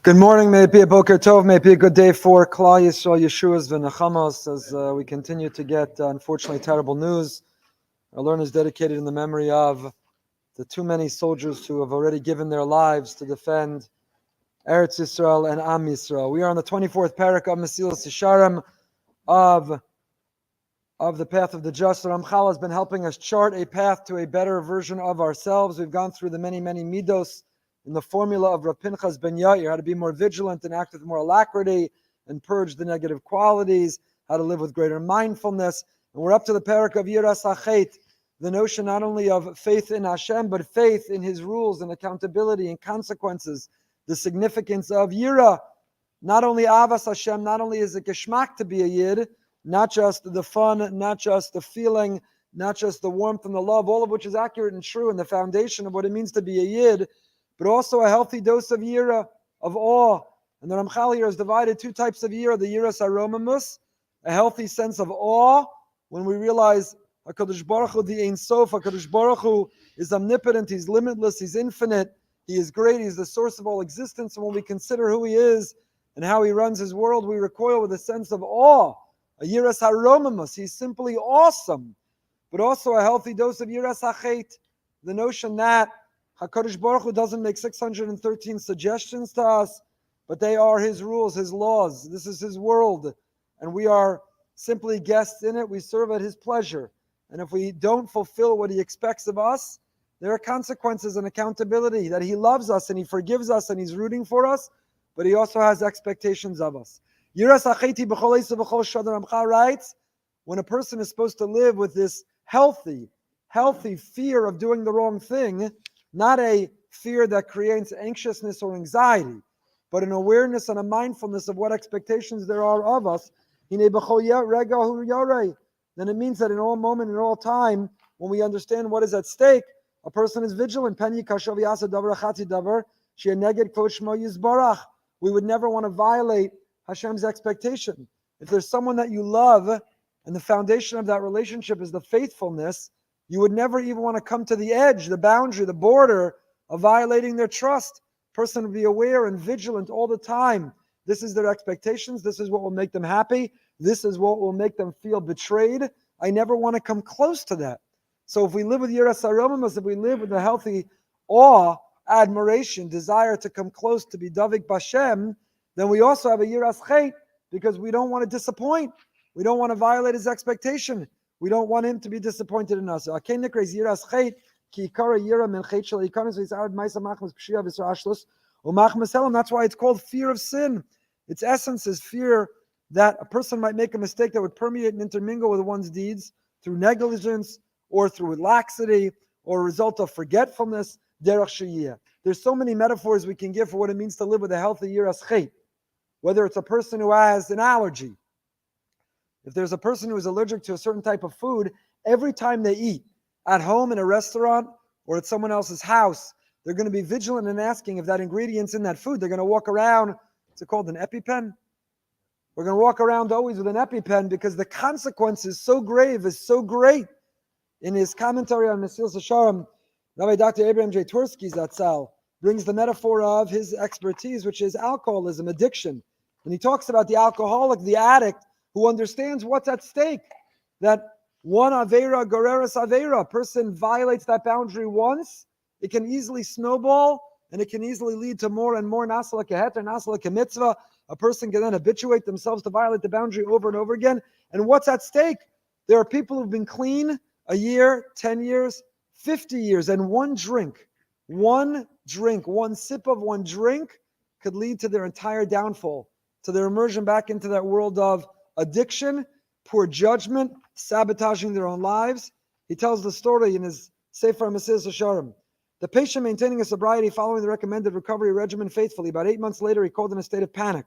Good morning. May it be a Boker Tov. May it be a good day for Klal Yisrael, Yeshua's v'Nechamos, as we continue to get, unfortunately, terrible news. Our learners dedicated in the memory of the too many soldiers who have already given their lives to defend Eretz Yisrael and Am Yisrael. We are on the 24th parak of Mesillas Yesharim of the path of the just. The Ramchal has been helping us chart a path to a better version of ourselves. We've gone through the many midos in the formula of Rav Pinchas ben Yair, how to be more vigilant and act with more alacrity and purge the negative qualities, how to live with greater mindfulness. And we're up to the parak of Yiras HaChet, the notion not only of faith in Hashem, but faith in His rules and accountability and consequences, the significance of Yira. Not only Avas Hashem, not only is it Geschmack to be a Yid, not just the fun, not just the feeling, not just the warmth and the love, all of which is accurate and true in the foundation of what it means to be a Yid, but also a healthy dose of yira, of awe. And the Ramchal here has divided two types of yira, the yiras aromamus, a healthy sense of awe, when we realize HaKadosh Baruch Hu, the Ein Sof, HaKadosh Baruch Hu is omnipotent, He's limitless, He's infinite, He is great, He's the source of all existence, and when we consider who He is and how He runs His world, we recoil with a sense of awe, a yiras aromamus, He's simply awesome, but also a healthy dose of yiras hachet, the notion that HaKadosh Baruch Hu doesn't make 613 suggestions to us, but they are His rules, His laws. This is His world, and we are simply guests in it. We serve at His pleasure. And if we don't fulfill what He expects of us, there are consequences and accountability, that He loves us and He forgives us and He's rooting for us, but He also has expectations of us. Yiras hacheti b'chol esav b'chol shadar. Ramchal writes, when a person is supposed to live with this healthy fear of doing the wrong thing, not a fear that creates anxiousness or anxiety, but an awareness and a mindfulness of what expectations there are of us, then it means that in all moment, in all time, when we understand what is at stake, a person is vigilant. We would never want to violate Hashem's expectation. If there's someone that you love, and the foundation of that relationship is the faithfulness, you would never even want to come to the edge, the boundary, the border of violating their trust. Person would be aware and vigilant all the time. This is their expectations. This is what will make them happy. This is what will make them feel betrayed. I never want to come close to that. So if we live with yiras aromamus, if we live with a healthy awe, admiration, desire to come close to be davik b'Hashem, then we also have a yiras chet, because we don't want to disappoint. We don't want to violate His expectation. We don't want Him to be disappointed in us. That's why it's called fear of sin. Its essence is fear that a person might make a mistake that would permeate and intermingle with one's deeds through negligence or through laxity or a result of forgetfulness. There's so many metaphors we can give for what it means to live with a healthy yiras chet. Whether it's a person who has an allergy, if there's a person who is allergic to a certain type of food, every time they eat, at home, in a restaurant, or at someone else's house, they're going to be vigilant in asking if that ingredient's in that food. They're going to walk around, what's it called, an EpiPen? We're going to walk around always with an EpiPen because the consequence is so grave, is so great. In his commentary on Mesillas Yesharim, Rabbi Dr. Abraham J. Tursky Zatzal brings the metaphor of his expertise, which is alcoholism, addiction. And he talks about the alcoholic, the addict, who understands what's at stake. That one aveira, goreres aveira, a person violates that boundary once, it can easily snowball, and it can easily lead to more and more nasala keheter, nasala kemitzvah. A person can then habituate themselves to violate the boundary over and over again. And what's at stake? There are people who've been clean a year, 10 years, 50 years, and one sip of one drink could lead to their entire downfall, to their immersion back into that world of addiction, poor judgment, sabotaging their own lives. He tells the story in his Sefer Mesillas Yesharim. The patient maintaining a sobriety following the recommended recovery regimen faithfully. About 8 months later, he called in a state of panic.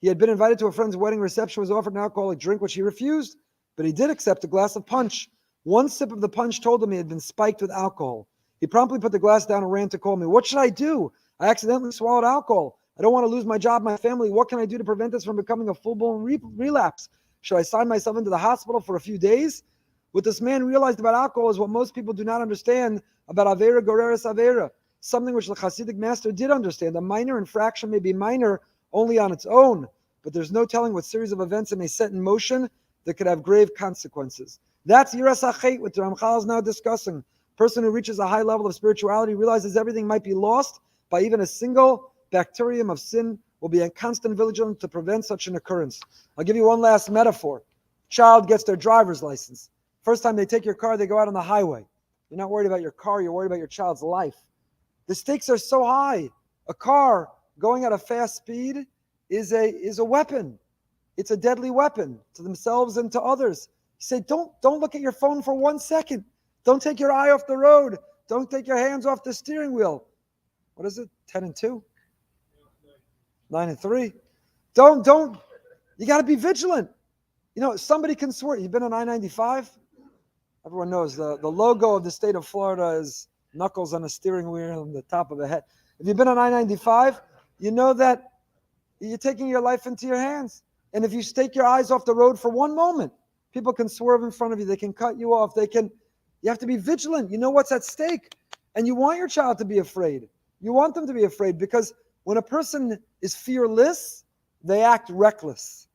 He had been invited to a friend's wedding reception, was offered an alcoholic drink, which he refused, but he did accept a glass of punch. One sip of the punch told him he had been spiked with alcohol. He promptly put the glass down and ran to call me. What should I do? I accidentally swallowed alcohol. I don't want to lose my job, my family. What can I do to prevent this from becoming a full-blown relapse? Should I sign myself into the hospital for a few days? What this man realized about alcohol is what most people do not understand about Avera Goreres Avera. something which the Hasidic master did understand. A minor infraction may be minor only on its own, but there's no telling what series of events it may set in motion that could have grave consequences. That's Yiras HaChet, what the Ramchal is now discussing. Person who reaches a high level of spirituality realizes everything might be lost by even a single bacterium of sin, will be in constant vigilance to prevent such an occurrence. I'll give you one last metaphor. Child gets their driver's license. First time they take your car, they go out on the highway. You're not worried about your car, you're worried about your child's life. The stakes are so high. A car going at a fast speed is a weapon. It's a deadly weapon to themselves and to others. You say, don't look at your phone for 1 second. Don't take your eye off the road. Don't take your hands off the steering wheel. What is it? 10 and 2? 9 and 3? Don't. You got to be vigilant. Somebody can swear. You've been on I-95? Everyone knows the logo of the state of Florida is knuckles on a steering wheel on the top of a head. If you've been on I-95, you know that you're taking your life into your hands. And if you take your eyes off the road for 1 moment, people can swerve in front of you. They can cut you off. You have to be vigilant. You know what's at stake. And you want your child to be afraid. You want them to be afraid because when a person is fearless, they act reckless.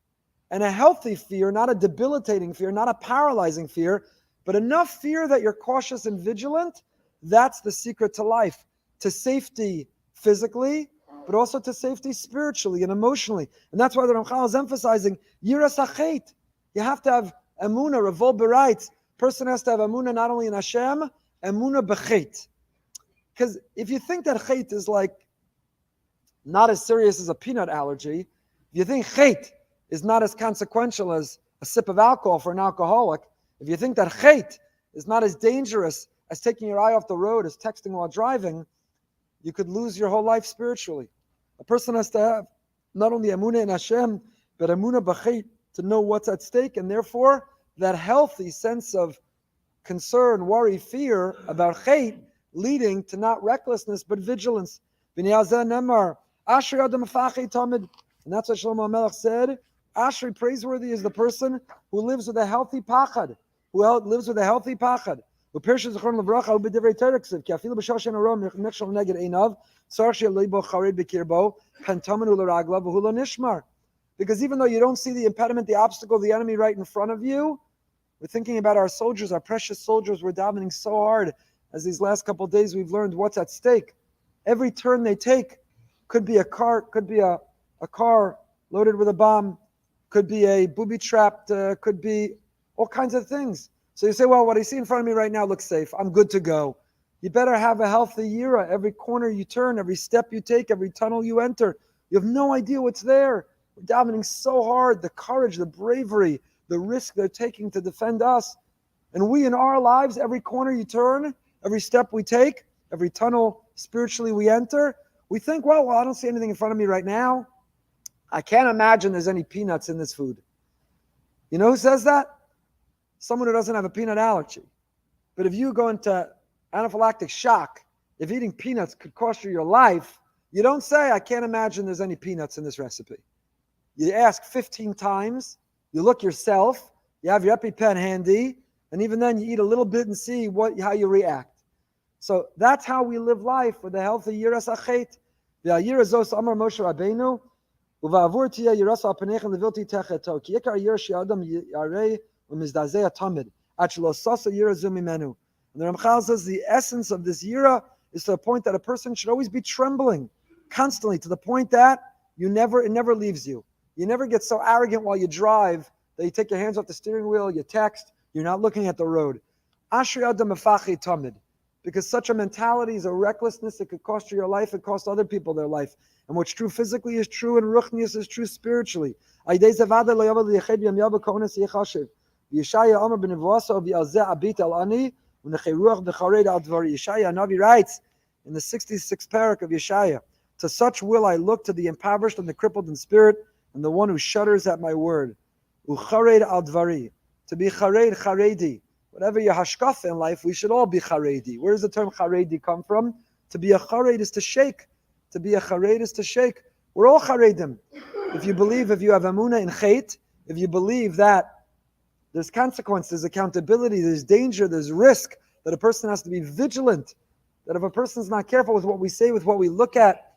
And a healthy fear, not a debilitating fear, not a paralyzing fear, but enough fear that you're cautious and vigilant, that's the secret to life, to safety physically, but also to safety spiritually and emotionally. And that's why the Ramchal is emphasizing Yiras HaChet. You have to have emunah, revolt berites. Person has to have emunah not only in Hashem, emunah b'chet. Because if you think that chet is like not as serious as a peanut allergy, if you think chet is not as consequential as a sip of alcohol for an alcoholic, if you think that chet is not as dangerous as taking your eye off the road, as texting while driving, you could lose your whole life spiritually. A person has to have not only emunah in Hashem, but emunah b'chet to know what's at stake, and therefore that healthy sense of concern, worry, fear about chet, leading to not recklessness but vigilance. And that's what Shlomo HaMelech said. Ashri, praiseworthy is the person who lives with a healthy pachad, who lives with a healthy pachad. Because even though you don't see the impediment, the obstacle, the enemy right in front of you, we're thinking about our soldiers, our precious soldiers. We're davening so hard. As these last couple of days, we've learned what's at stake. Every turn they take could be a car loaded with a bomb, could be a booby-trapped, could be all kinds of things. So you say, well, what I see in front of me right now looks safe. I'm good to go. You better have a healthy yira. Every corner you turn, every step you take, every tunnel you enter, you have no idea what's there. We're davening so hard, the courage, the bravery, the risk they're taking to defend us. And we in our lives, every corner you turn, every step we take, every tunnel spiritually we enter, we think, well, I don't see anything in front of me right now. I can't imagine there's any peanuts in this food. You know who says that? Someone who doesn't have a peanut allergy. But if you go into anaphylactic shock, if eating peanuts could cost you your life, you don't say, I can't imagine there's any peanuts in this recipe. You ask 15 times, you look yourself, you have your EpiPen handy, and even then you eat a little bit and see how you react. So that's how we live life with a healthy Yiras HaChet. V'ayira zos amar Moshe Rabbeinu, uva'avur tiyah yiras ha'panechem levilti techeto, ki yikar yira she'adam yarei u'mizdazeh tamid, at shelo sasa yira zu mimenu. And the Ramchal says the essence of this yira is to the point that a person should always be trembling constantly, to the point that it never leaves you. You never get so arrogant while you drive that you take your hands off the steering wheel, you text, you're not looking at the road. Ashri adam mefachi tamid. Because such a mentality is a recklessness that could cost you your life and cost other people their life. And what's true physically is true, and ruchnius is true spiritually. Yeshaya Navi writes in the 66th parak of Yeshaya, to such will I look, to the impoverished and the crippled in spirit, and the one who shudders at my word. Uchared al dvari, to be chared, charedi. Whatever your hashkafa in life, we should all be charedi. Where does the term charedi come from? To be a chared is to shake. To be a chared is to shake. We're all charedim. If you have emunah in chet, if you believe that there's consequence, there's accountability, there's danger, there's risk, that a person has to be vigilant, that if a person's not careful with what we say, with what we look at,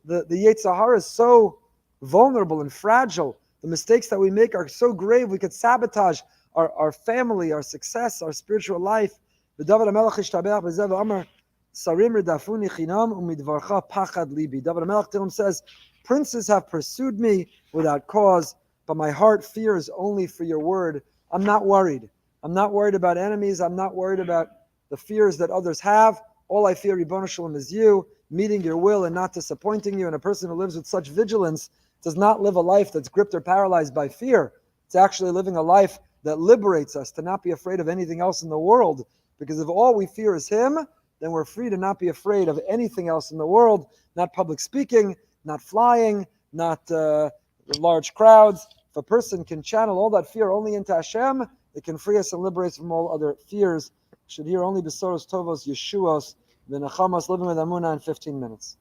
the Yetzer Hara is so vulnerable and fragile. The mistakes that we make are so grave, we could sabotage our family, our success, our spiritual life. David HaMelech says, princes have pursued me without cause, but my heart fears only for your word. I'm not worried. I'm not worried about enemies. I'm not worried about the fears that others have. All I fear, Ribono Shalom, is you, meeting your will and not disappointing you. And a person who lives with such vigilance does not live a life that's gripped or paralyzed by fear. It's actually living a life that liberates us to not be afraid of anything else in the world. Because if all we fear is Him, then we're free to not be afraid of anything else in the world, not public speaking, not flying, not large crowds. If a person can channel all that fear only into Hashem, it can free us and liberate us from all other fears. Should hear only Besoros Tovos, Yeshuos, V'Nechamas, living with Amunah in 15 minutes.